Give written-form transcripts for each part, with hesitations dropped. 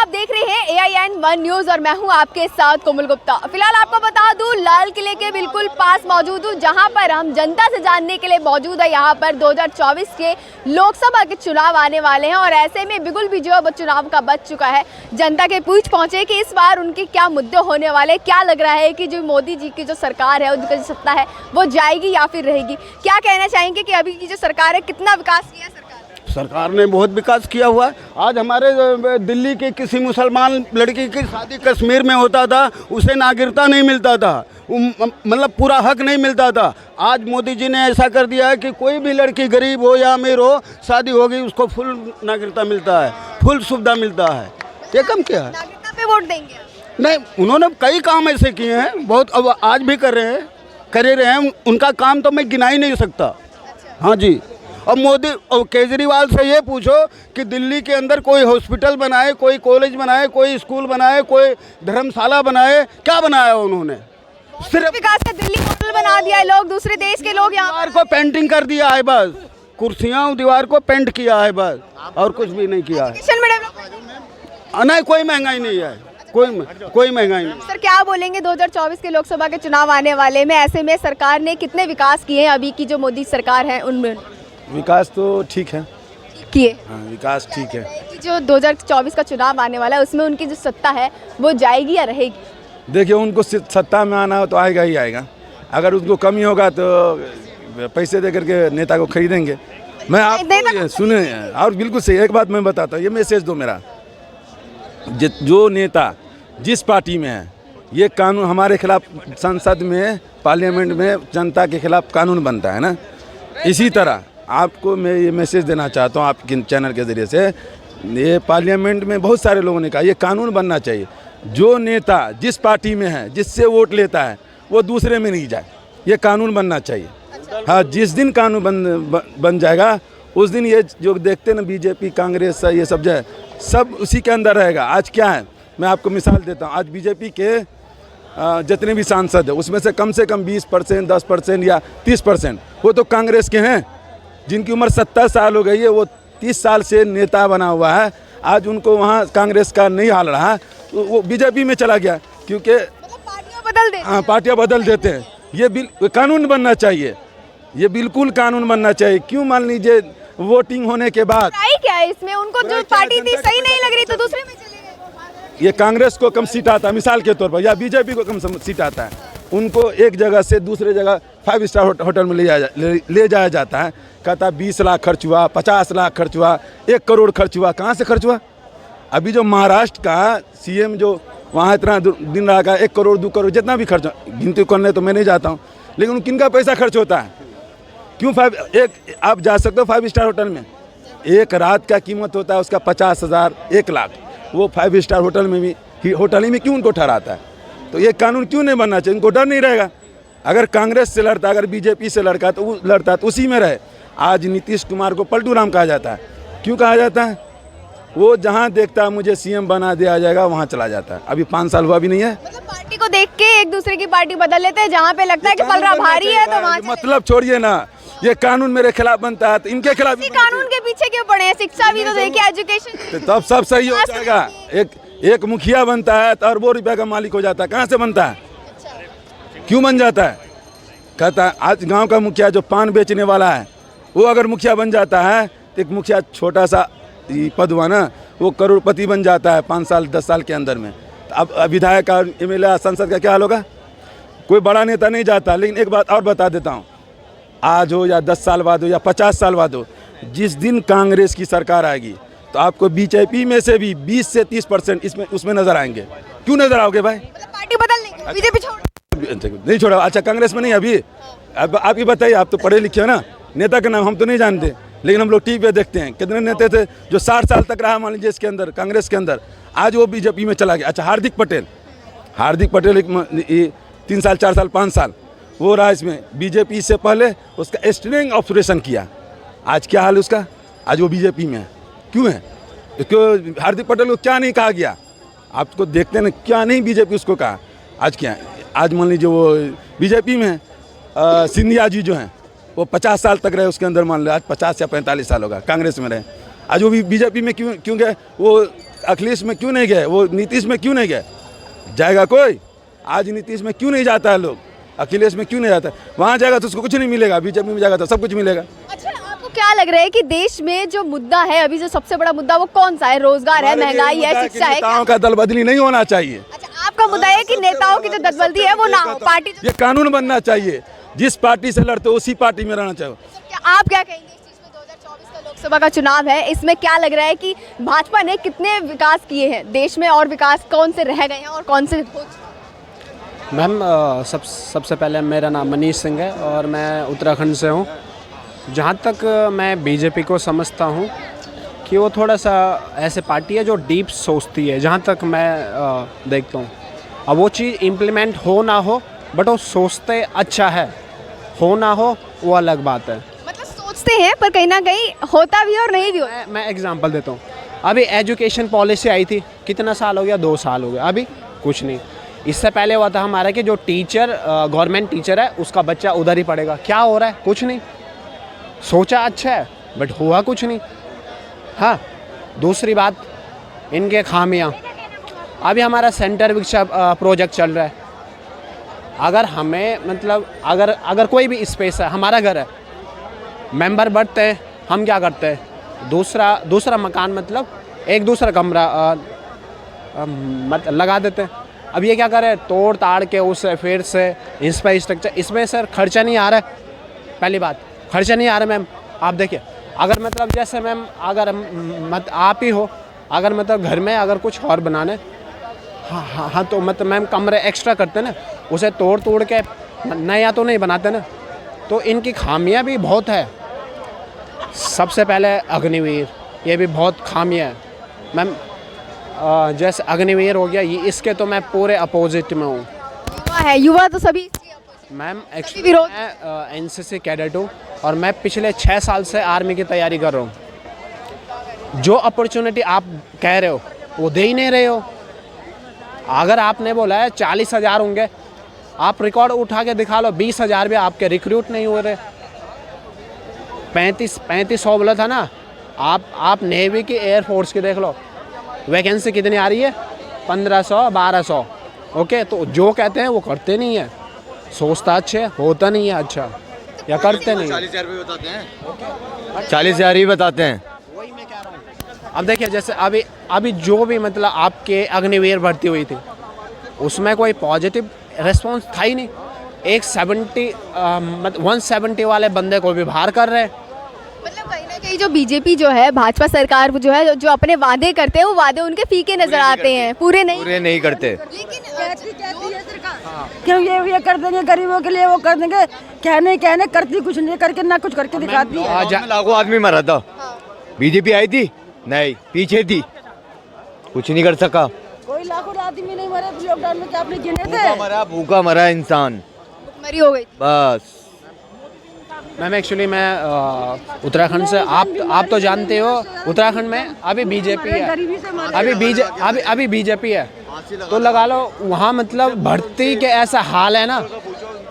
आप देख रहे हैं AIN 1 न्यूज और मैं हूं आपके साथ कोमल गुप्ता। फिलहाल आपको बता दूं लाल किले के बिल्कुल पास मौजूद हूं, जहां पर हम जनता से जानने के लिए मौजूद है। यहां पर 2024 के लोकसभा के चुनाव आने वाले हैं और ऐसे में बिगुल भी जो चुनाव का बच चुका है। जनता के पूछ पहुंचे कि इस बार उनके क्या मुद्दे होने वाले, क्या लग रहा है कि जो मोदी जी की जो सरकार है, उनकी जो सत्ता है वो जाएगी या फिर रहेगी। क्या कहना चाहेंगे कि अभी की जो सरकार है कितना विकास किया है? सरकार ने बहुत विकास किया हुआ है। आज हमारे दिल्ली के किसी मुसलमान लड़की की शादी कश्मीर में होता था, उसे नागरिकता नहीं मिलता था, मतलब पूरा हक नहीं मिलता था। आज मोदी जी ने ऐसा कर दिया है कि कोई भी लड़की गरीब हो या अमीर हो, शादी होगी उसको फुल नागरिकता मिलता है, फुल सुविधा मिलता है। ये कम क्या है? नागरिकता पे वोट देंगे? नहीं, उन्होंने कई काम ऐसे किए हैं, बहुत, अब आज भी कर रहे हैं। उनका काम तो मैं गिना ही नहीं सकता। हाँ जी। और मोदी और केजरीवाल से ये पूछो कि दिल्ली के अंदर कोई हॉस्पिटल बनाए, कोई कॉलेज बनाए, कोई स्कूल बनाए, कोई धर्मशाला बनाए, क्या बनाया उन्होंने? सिर्फ विकास है। दिल्ली मॉडल बना दिया है, लोग दूसरे देश के लोग यहाँ दीवार को पेंटिंग कर दिया है, बस कुर्सियाँ दीवार को पेंट किया है बस, और कुछ भी नहीं किया है। नहीं, कोई महंगाई नहीं है, कोई महंगाई नहीं। सर क्या बोलेंगे 2024 के लोकसभा के चुनाव आने वाले में, ऐसे में सरकार ने कितने विकास किए हैं अभी की जो मोदी सरकार है उनमें? विकास तो ठीक है किए। हाँ, विकास ठीक है। कि जो 2024 का चुनाव आने वाला है उसमें उनकी जो सत्ता है वो जाएगी या रहेगी? देखिए, उनको सत्ता में आना हो तो आएगा ही आएगा। अगर उनको कमी होगा तो पैसे दे करके नेता को खरीदेंगे। मैं आपको सुने, और बिल्कुल सही एक बात मैं बताता हूँ, ये मैसेज दो मेरा। जो नेता जिस पार्टी में है, ये कानून हमारे खिलाफ संसद में, पार्लियामेंट में जनता के खिलाफ कानून बनता है ना, इसी तरह आपको मैं ये मैसेज देना चाहता हूँ आपके चैनल के ज़रिए से। ये पार्लियामेंट में बहुत सारे लोगों ने कहा ये कानून बनना चाहिए, जो नेता जिस पार्टी में है, जिससे वोट लेता है, वो दूसरे में नहीं जाए, ये कानून बनना चाहिए। हाँ, जिस दिन कानून बन जाएगा उस दिन ये जो देखते हैं ना बीजेपी, कांग्रेस, ये सब जो है सब उसी के अंदर रहेगा। आज क्या है, मैं आपको मिसाल देता हूँ। आज बीजेपी के जितने भी सांसद है उसमें से कम 20%, 10% या 30% वो तो कांग्रेस के हैं, जिनकी उम्र 70 साल हो गई है। वो 30 साल से नेता बना हुआ है, आज उनको वहाँ कांग्रेस का नहीं हाल रहा, तो वो बीजेपी में चला गया, क्योंकि पार्टियां बदल देते हैं। हाँ, पार्टियाँ बदल देते हैं। ये कानून बनना चाहिए, ये बिल्कुल कानून बनना चाहिए। क्यों मान लीजिए वोटिंग होने के बाद क्या है इसमें, उनको जो पार्टी थी सही नहीं लग रही तो दूसरे में चले गए। ये कांग्रेस को कम सीट आता है मिसाल के तौर पर, या बीजेपी को कम सीट आता है, उनको एक जगह से दूसरे जगह 5 स्टार होटल में ले जाया जाता है। कहता 20 लाख खर्च हुआ, 50 लाख खर्च हुआ, 1 करोड़ खर्च हुआ। कहाँ से खर्च हुआ? अभी जो महाराष्ट्र का सीएम जो वहाँ इतना दिन रहा का 1 करोड़ 2 करोड़ जितना भी खर्च, गिनती करने तो मैं नहीं जाता हूँ, लेकिन किनका पैसा खर्च होता है? क्यों आप जा सकते हो 5 स्टार होटल में, एक रात का कीमत होता है उसका 50,000, 1 लाख। वो 5 स्टार होटल में भी, होटल ही में क्यों उनको ठहराता है? तो ये कानून क्यों नहीं बनना चाहिए? उनको डर नहीं रहेगा। अगर कांग्रेस से लड़ता, अगर बीजेपी से लड़ता तो उसी में रहे। आज नीतीश कुमार को पलटू राम कहा जाता है। क्यों कहा जाता है? वो जहाँ देखता है मुझे सीएम बना दिया जाएगा वहाँ चला जाता है। अभी 5 साल हुआ भी नहीं है। मतलब पार्टी को देख के एक दूसरे की पार्टी बदल लेते हैं, जहाँ पे लगता है कि पलड़ा भारी है तो वहाँ। मतलब छोड़िए ना, ये कानून मेरे खिलाफ बनता है तो इनके खिलाफ कानून के पीछे क्यों पड़े हैं? शिक्षा भी तो देखिए, एजुकेशन, तब सब सही हो जाएगा। एक मुखिया बनता है तो अरबों रुपए का मालिक हो जाता है। कहाँ से बनता है? क्यों बन जाता है? कहता है आज गांव का मुखिया जो पान बेचने वाला है, वो अगर मुखिया बन जाता है तो एक मुखिया छोटा सा पद हुआ ना, वो करोड़पति बन जाता है 5 साल 10 साल के अंदर में। तो अब विधायक और MLA संसद का क्या हाल होगा? कोई बड़ा नेता नहीं जाता। लेकिन एक बात और बता देता हूँ, आज हो या 10 साल बाद हो या 50 साल बाद हो, जिस दिन कांग्रेस की सरकार आएगी तो आपको बीजेपी में से भी 20 से 30% उसमें नजर आएंगे। क्यों नजर आओगे भाई? मतलब पार्टी बदल लेंगे, बीजेपी नहीं छोड़ा। अच्छा, कांग्रेस में नहीं अभी? अब आप ही बताइए, आप तो पढ़े लिखे हो ना, नेता का नाम हम तो नहीं जानते, लेकिन हम लोग टीवी पे देखते हैं। कितने नेता थे जो 60 साल तक रहा मान लीजिए इसके अंदर, कांग्रेस के अंदर, आज वो बीजेपी में चला गया। अच्छा, हार्दिक पटेल 3 साल 4 साल 5 साल वो रहा इसमें, बीजेपी से पहले उसका स्टिंग ऑपरेशन किया। आज क्या हाल है उसका? आज वो बीजेपी में है। क्यों है? क्यों हार्दिक पटेल को क्या नहीं कहा गया? आपको देखते ना, क्या नहीं बीजेपी उसको कहा। आज क्या है? आज मान लीजिए वो बीजेपी में सिंधिया जी जो हैं वो 50 साल तक रहे उसके अंदर, मान लो आज 50 या 45 साल होगा कांग्रेस में रहे, आज वो भी बीजेपी में क्यों? क्योंकि वो अखिलेश में क्यों नहीं गए, वो नीतीश में क्यों नहीं गए? जाएगा कोई? आज नीतीश में क्यों नहीं जाता है लोग, अखिलेश में क्यों नहीं जाता है? वहाँ जाएगा तो उसको कुछ नहीं मिलेगा, बीजेपी में जाएगा तो सब कुछ मिलेगा। अच्छा, आपको क्या लग रहा है कि देश में जो मुद्दा है अभी, जो सबसे बड़ा मुद्दा वो कौन सा है? रोजगार है, महंगाई है, शिक्षा है? नेताओं का दल बदली नहीं होना चाहिए। अच्छा, आपका मुद्दा है कि नेताओं की जो दलबदली है वो ना हो, पार्टी ये कानून बनना चाहिए, जिस पार्टी से लड़ते हो उसी पार्टी में रहना चाहिए। आप क्या कहेंगे इस चीज में? 2024 का लोकसभा का चुनाव है, इसमें क्या लग रहा है कि भाजपा ने कितने विकास किए हैं देश में, और विकास कौन से रह गए हैं और कौन से हो चुके हैं? मैम सबसे पहले मेरा नाम मनीष सिंह है और मैं उत्तराखंड से हूँ। जहाँ तक मैं बीजेपी को समझता हूँ कि वो थोड़ा सा ऐसे पार्टी है जो डीप सोचती है, जहाँ तक मैं देखता हूँ। अब वो चीज़ इम्प्लीमेंट हो ना हो, बट वो सोचते अच्छा है, हो ना हो वो अलग बात है। मतलब सोचते हैं पर कहीं ना कहीं होता भी है और नहीं भी होता। मैं एग्जांपल देता हूँ। अभी एजुकेशन पॉलिसी आई थी, कितना साल हो गया? 2 साल हो गया, अभी कुछ नहीं। इससे पहले हुआ था हमारा कि जो टीचर गवर्नमेंट टीचर है उसका बच्चा उधर ही पढ़ेगा। क्या हो रहा है? कुछ नहीं। सोचा अच्छा है बट हुआ कुछ नहीं। हाँ, दूसरी बात, इनके खामियां। अभी हमारा सेंटर विकसा प्रोजेक्ट चल रहा है। अगर हमें मतलब अगर कोई भी स्पेस है, हमारा घर है, मेंबर बढ़ते हैं, हम क्या करते हैं? दूसरा मकान मतलब एक दूसरा कमरा लगा देते हैं। अब ये क्या करें? तोड़ ताड़ के उसे फिर से इंफ्रास्ट्रक्चर, इसमें सर खर्चा नहीं आ रहा है। पहली बात, खर्चा नहीं आ रहा मैम। आप देखिए, अगर मतलब जैसे मैम अगर आप ही हो, अगर मतलब घर में अगर कुछ और बनाने, हाँ तो मतलब मैम कमरे एक्स्ट्रा करते ना, उसे तोड़ के नया तो नहीं बनाते ना। तो इनकी खामियां भी बहुत है। सबसे पहले अग्निवीर, ये भी बहुत खामियां है मैम। जैसे अग्निवीर हो गया, ये इसके तो मैं पूरे अपोजिट में हूँ। युवा तो सभी मैम एक्चुअली मैं एनसीसी कैडेट हूँ और मैं पिछले 6 साल से आर्मी की तैयारी कर रहा हूँ। जो अपॉर्चुनिटी आप कह रहे हो वो दे ही नहीं रहे हो। अगर आपने बोला है 40,000 होंगे, आप रिकॉर्ड उठा के दिखा लो, 20,000 भी आपके रिक्रूट नहीं हो रहे। 3500 बोला था ना। आप नेवी की, एयरफोर्स की देख लो, वैकेंसी कितनी आ रही है? 1500 1200। ओके, तो जो कहते हैं वो करते नहीं है। सोचता अच्छे, होता नहीं है अच्छा, या करते नहीं। 40,000 भी बताते हैं, 40,000 ही बताते हैं। वही मैं कह रहा हूँ। अब देखिए, जैसे अभी जो भी मतलब आपके अग्निवीर भर्ती हुई थी, उसमें कोई पॉजिटिव रिस्पॉन्स था ही नहीं। एक 170 वाले बंदे को भी बाहर कर रहे हैं। मतलब कहीं ना कहीं जो बीजेपी जो है, भाजपा सरकार जो है, जो अपने वादे करते हैं वो वादे उनके फीके नजर आते हैं, पूरे नहीं करते। क्यों ये कर देंगे गरीबों के लिए, वो कर देंगे, कहने करती कुछ नहीं, करके ना कुछ करके दिखाती है। आज लाखों आदमी मरा था, बीजेपी आई थी नहीं, पीछे थी, कुछ नहीं कर सका। कोई लाखों आदमी नहीं मरे लॉकडाउन में, क्या आपने गिने थे? भूखा मरा इंसान, भुखमरी हो गई। बस। मैम एक्चुअली मैं उत्तराखंड से, आप तो जानते हो उत्तराखंड में अभी बीजेपी है, अभी बीजेपी है, तो लगा लो वहाँ मतलब भर्ती के ऐसा हाल है ना,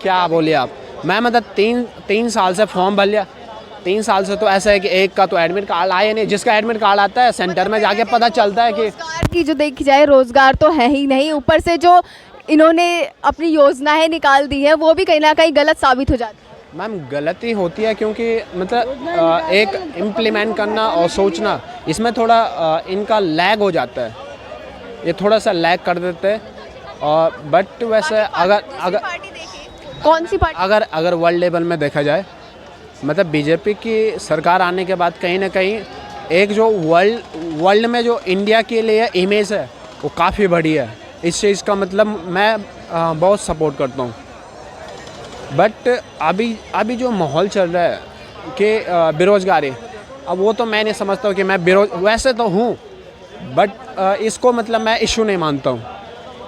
क्या बोलिए आप। मैं मतलब 3 साल से फॉर्म भर लिया। 3 साल से तो ऐसा है कि एक का तो एडमिट कार्ड आया नहीं। जिसका एडमिट कार्ड आता है सेंटर में जाके पता चलता है कि रोजगार की जो देखी जाए, रोजगार तो है ही नहीं, ऊपर से जो इन्होंने अपनी योजनाएं निकाल दी है वो भी कहीं ना कहीं गलत साबित हो जाती है। मैम गलती होती है क्योंकि मतलब एक इम्प्लीमेंट करना और सोचना, इसमें थोड़ा इनका लैग हो जाता है। ये थोड़ा सा लैग कर देते हैं। और बट वैसे अगर कौन सी पार्टी? अगर वर्ल्ड लेवल में देखा जाए, मतलब बीजेपी की सरकार आने के बाद कहीं ना कहीं एक जो वर्ल्ड में जो इंडिया के लिए इमेज है वो काफ़ी बड़ी है। इस चीज़ का मतलब मैं बहुत सपोर्ट करता हूँ। बट अभी जो माहौल चल रहा है कि बेरोज़गारी, अब वो तो मैं नहीं समझता हूँ कि मैं वैसे तो हूँ, बट इसको मतलब मैं इशू नहीं मानता हूँ।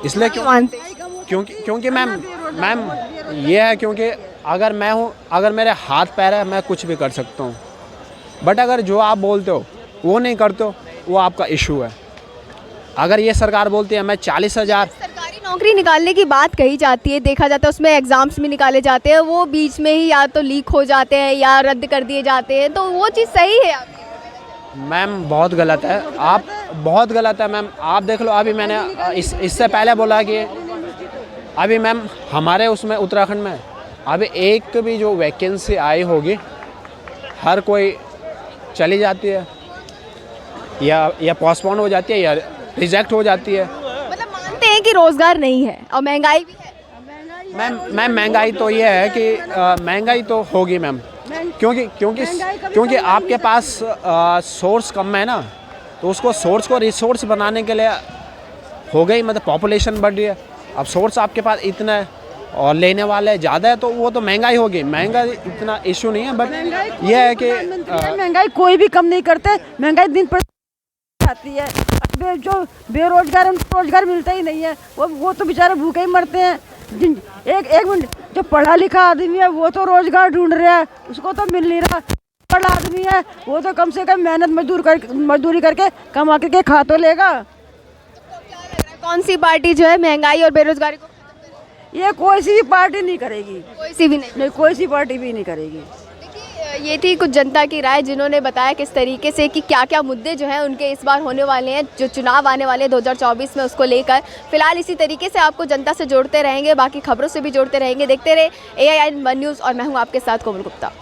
इसलिए क्योंकि मैम ये है, क्योंकि अगर मैं हूँ, अगर मेरे हाथ पैर है, मैं कुछ भी कर सकता हूँ। बट अगर जो आप बोलते हो वो नहीं करते हो, वो आपका इशू है। अगर ये सरकार बोलती है मैं 40,000, सरकारी नौकरी निकालने की बात कही जाती है, देखा जाता है उसमें एग्जाम्स भी निकाले जाते हैं, वो बीच में ही या तो लीक हो जाते हैं या रद्द कर दिए जाते हैं, तो वो चीज़ सही है? मैम बहुत गलत है। आप बहुत गलत है मैम। आप देख लो, अभी मैंने इससे पहले बोला कि अभी मैम हमारे उसमें उत्तराखंड में अभी एक भी जो वैकेंसी आई होगी, हर कोई चली जाती है या पोस्टपोन हो जाती है या रिजेक्ट हो जाती है। मतलब मानते हैं कि रोजगार नहीं है और महंगाई भी है। मैम महंगाई तो ये है कि महंगाई तो होगी मैम, क्योंकि आपके पास सोर्स कम है ना, तो उसको सोर्स को रिसोर्स बनाने के लिए हो गई, मतलब पॉपुलेशन बढ़ रही है। अब सोर्स आपके पास इतना है और लेने वाले ज़्यादा है, तो वो तो महंगाई होगी। महंगाई इतना इशू नहीं है, बट ये है कि महंगाई कोई भी कम नहीं करते, महंगाई दिन पर आती है। जो बेरोजगार उनको रोजगार मिलता ही नहीं है, वो तो बेचारे भूखे ही मरते हैं। एक मिनट, जो पढ़ा लिखा आदमी है वो तो रोजगार ढूंढ रहा है, उसको तो मिल नहीं रहा। पढ़ा आदमी है वो तो कम से कम मेहनत मजदूरी करके कमा करके खा तो लेगा। कौन सी पार्टी जो है महंगाई और बेरोजगारी को? ये कोई सी भी पार्टी नहीं करेगी, कोई सी भी नहीं। कोई सी पार्टी भी नहीं करेगी। देखिए, ये थी कुछ जनता की राय, जिन्होंने बताया किस तरीके से कि क्या क्या मुद्दे जो हैं उनके इस बार होने वाले हैं, जो चुनाव आने वाले हैं 2024 में, उसको लेकर। फिलहाल इसी तरीके से आपको जनता से जोड़ते रहेंगे, बाकी खबरों से भी जोड़ते रहेंगे। देखते रहे AIN 1 न्यूज़ और मैं हूँ आपके साथ कोमल गुप्ता।